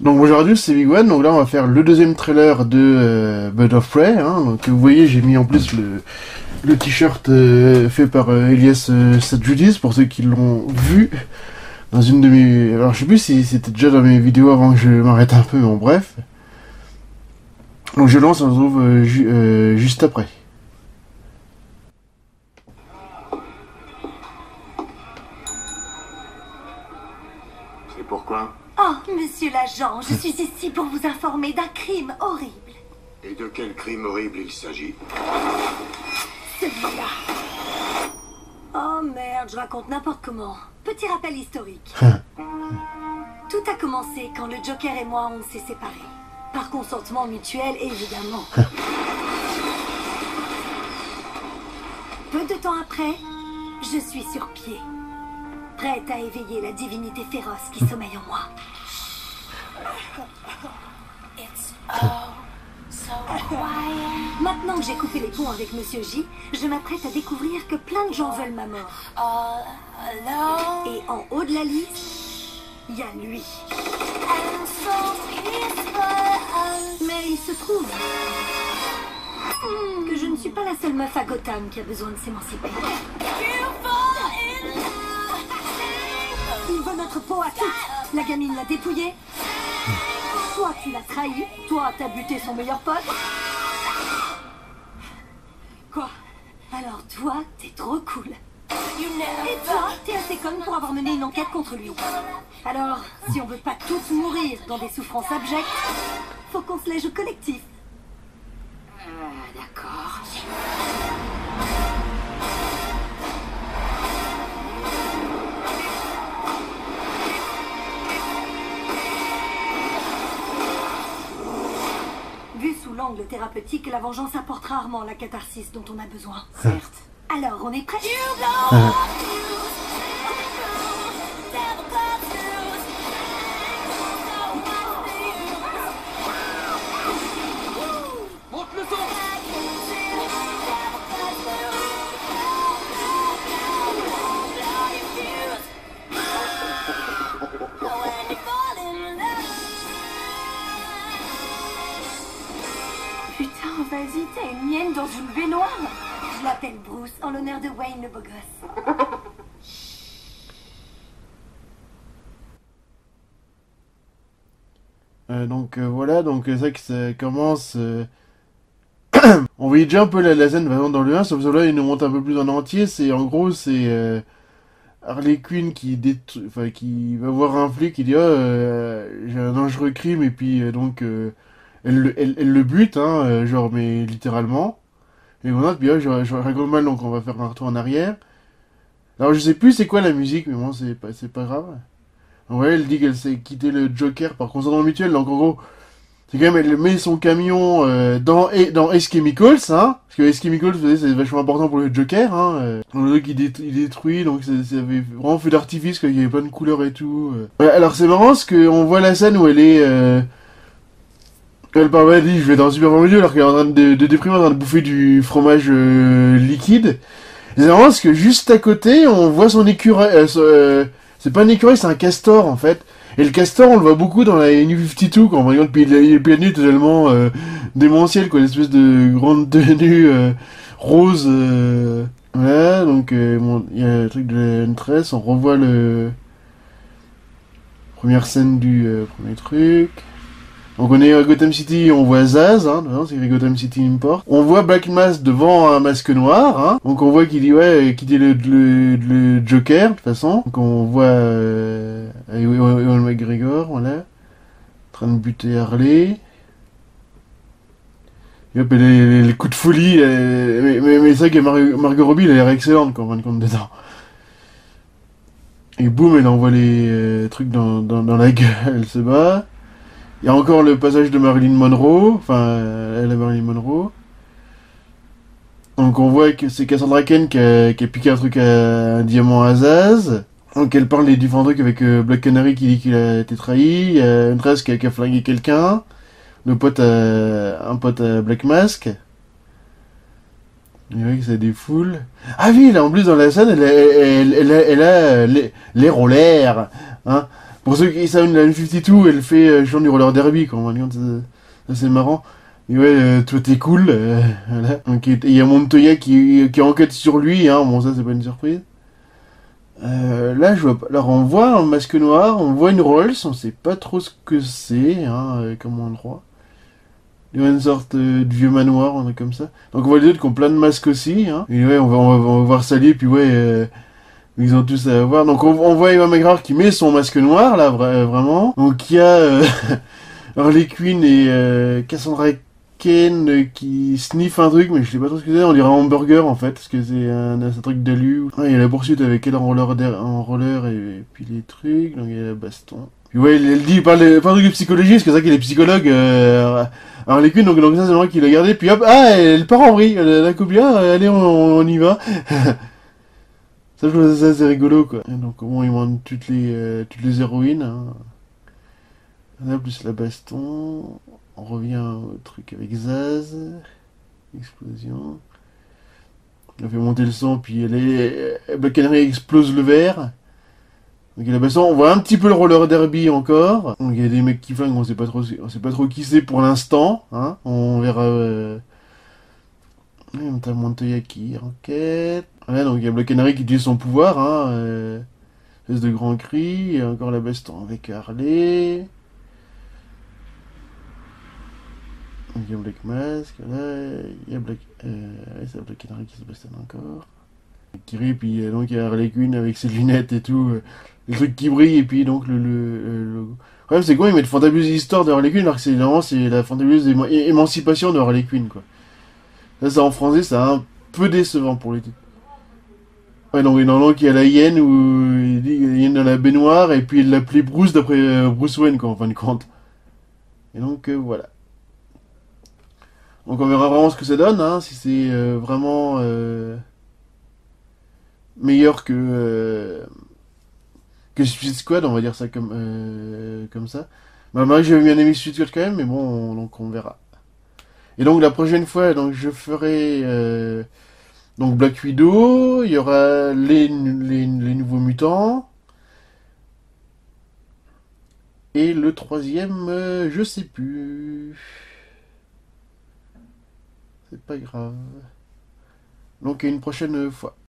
Donc aujourd'hui c'est Big One, donc là on va faire le deuxième trailer de Birds of Prey, hein. Donc vous voyez j'ai mis en plus le t-shirt fait par Elias Sadjudis pour ceux qui l'ont vu dans une de mes... Alors je sais plus si c'était déjà dans mes vidéos avant que je m'arrête un peu, mais bon bref. Donc je lance, on se retrouve juste après. C'est pourquoi? Oh, monsieur l'agent, je suis ici pour vous informer d'un crime horrible. Et de quel crime horrible il s'agit? Celui-là. Oh merde, je raconte n'importe comment. Petit rappel historique. Tout a commencé quand le Joker et moi on s'est séparés. Par consentement mutuel, évidemment. Peu de temps après, je suis sur pied. Prête à éveiller la divinité féroce qui sommeille en moi. Maintenant que j'ai coupé les ponts avec Monsieur J, je m'apprête à découvrir que plein de gens veulent ma mort. Et en haut de la liste, il y a lui. Mais il se trouve que je ne suis pas la seule meuf à Gotham qui a besoin de s'émanciper. Il veut notre peau à toutes. La gamine l'a dépouillée. Toi, tu l'as trahi. Toi, t'as buté son meilleur pote. Quoi? Alors toi, t'es trop cool. Et toi, t'es assez conne pour avoir mené une enquête contre lui. Alors, si on veut pas tous mourir dans des souffrances abjectes, faut qu'on se lège au collectif. D'accord. Vu sous l'angle thérapeutique, la vengeance apporte rarement la catharsis dont on a besoin. Certes. Alors, on est prêts? Monte le son. Putain, vas-y, t'as une mienne dans une baignoire. Je l'appelle Bruce, en l'honneur de Wayne le beau gosse. Voilà, donc c'est ça que ça commence... On voyait déjà un peu la scène vraiment dans le 1, sauf que là il nous monte un peu plus en entier. C'est en gros c'est Harley Quinn qui va voir un flic qui dit j'ai un dangereux crime et puis elle le bute hein, genre mais littéralement. Et voilà, puis je raconte mal donc on va faire un retour en arrière. Alors je sais plus c'est quoi la musique mais bon c'est pas grave. Ouais, elle dit qu'elle s'est quitté le Joker par consentement mutuel, donc en gros, c'est quand même, elle met son camion dans Ace Chemicals, hein, parce que Ace Chemicals, c'est vachement important pour le Joker, hein. Le truc il détruit, donc ça avait vraiment feu d'artifice, quoi, il y avait plein de couleurs et tout. Ouais, alors c'est marrant, parce qu'on voit la scène où elle est... elle parle, elle dit, je vais dans un supermarché alors qu'elle est en train de déprimer, en train de bouffer du fromage liquide. Et c'est marrant, parce que juste à côté, on voit son écureuil... c'est pas un écureuil, c'est un castor en fait. Et le castor, on le voit beaucoup dans la New 52 quand on regarde depuis la nuit totalement démentiel, quoi, l'espèce de grande tenue rose. Voilà, donc bon, il y a le truc de la N13, on revoit le première scène du premier truc. Donc on est à Gotham City, on voit Zaz, hein, c'est Gotham City Import. On voit Black Mask devant un masque noir, hein. Donc on voit qu'il dit quitter le Joker, de toute façon. Donc on voit Ewan McGregor, voilà, en train de buter Harley. Et hop, les coups de folie, mais c'est vrai que Margot Robbie, elle a l'air excellente, quand on rend compte dedans. Et boum, elle envoie les trucs dans la gueule, elle se bat. Il y a encore le passage de Marilyn Monroe, enfin, elle est Marilyn Monroe. Donc on voit que c'est Cassandra Cain qui a piqué un truc un diamant à Zaz. Donc elle parle des différents trucs avec Black Canary qui dit qu'il a été trahi. Il y a une tresse qui a flingué quelqu'un. Un pote à Black Mask. Il vrai que ça défoule. Ah oui, là en plus dans la scène, elle a l'air au l'air, hein. Pour ceux qui savent, la N52, elle fait genre du roller derby, quoi. C'est marrant. Et ouais, toi t'es cool, voilà. Donc il y a Montoya qui enquête sur lui, hein. Bon, ça c'est pas une surprise. Là, je vois pas. Alors, on voit un masque noir, on voit une Rolls, on sait pas trop ce que c'est, hein, comme endroit. Il y a une sorte de vieux manoir, un truc comme ça. Donc, on voit les autres qui ont plein de masques aussi, hein. Et ouais, on va voir Sally, puis ouais, ils ont tous à voir. Donc, on voit Ewan McGregor qui met son masque noir, là, vraiment. Donc, il y a Harley Quinn et Cassandra Cain qui sniffe un truc, mais je sais pas trop ce que c'est. On dirait un hamburger en fait, parce que c'est un truc d'alu. Ouais, il y a la poursuite avec elle en roller et puis les trucs, donc il y a la baston. Puis ouais, elle dit, il parle de truc de psychologie, parce que c'est vrai qu'elle est psychologue, Harley Quinn, donc ça c'est moi qui l'a gardé. Puis hop, ah, elle part en vrille, la coupe bien, allez, on y va. Ça, je trouve ça c'est rigolo quoi. Et donc comment ils montrent toutes les héroïnes, hein. Là, plus la baston. On revient au truc avec Zaz. Explosion. On fait monter le sang, puis Black Canary explose le verre. Donc il y a la baston. On voit un petit peu le roller derby encore. Donc il y a des mecs qui flinguent, on sait pas trop qui c'est pour l'instant. Hein. On verra. T'as Montoya qui enquête. Ouais, donc il y a Black Canary qui utilise son pouvoir. Hein. Espèce de grand cri. Et encore la baston avec Harley. Il y a Black Mask, là, il y a c'est Black Canary qui se bastonne encore. Qui rit, puis donc il y a Harley Quinn avec ses lunettes et tout, les trucs qui brillent, et puis donc le logo. Le problème c'est quoi, ils mettent Fantabuleuse Histoire de Harley Quinn, alors que c'est la Fantabuleuse Émancipation de Harley Quinn, quoi. Ça en français, c'est un peu décevant pour les titres. Ouais, donc il y a la hyène, où il dit la hyène dans la baignoire, et puis il l'appelait Bruce d'après Bruce Wayne, quoi, en fin de compte. Et donc voilà. Donc on verra vraiment ce que ça donne, hein, si c'est vraiment meilleur que Suicide Squad, on va dire ça comme ça. Bah, moi j'avais bien aimé Suicide Squad quand même, mais bon, donc on verra. Et donc la prochaine fois, donc je ferai donc Black Widow, il y aura les nouveaux mutants. Et le troisième, je sais plus. C'est pas grave. Donc à une prochaine fois.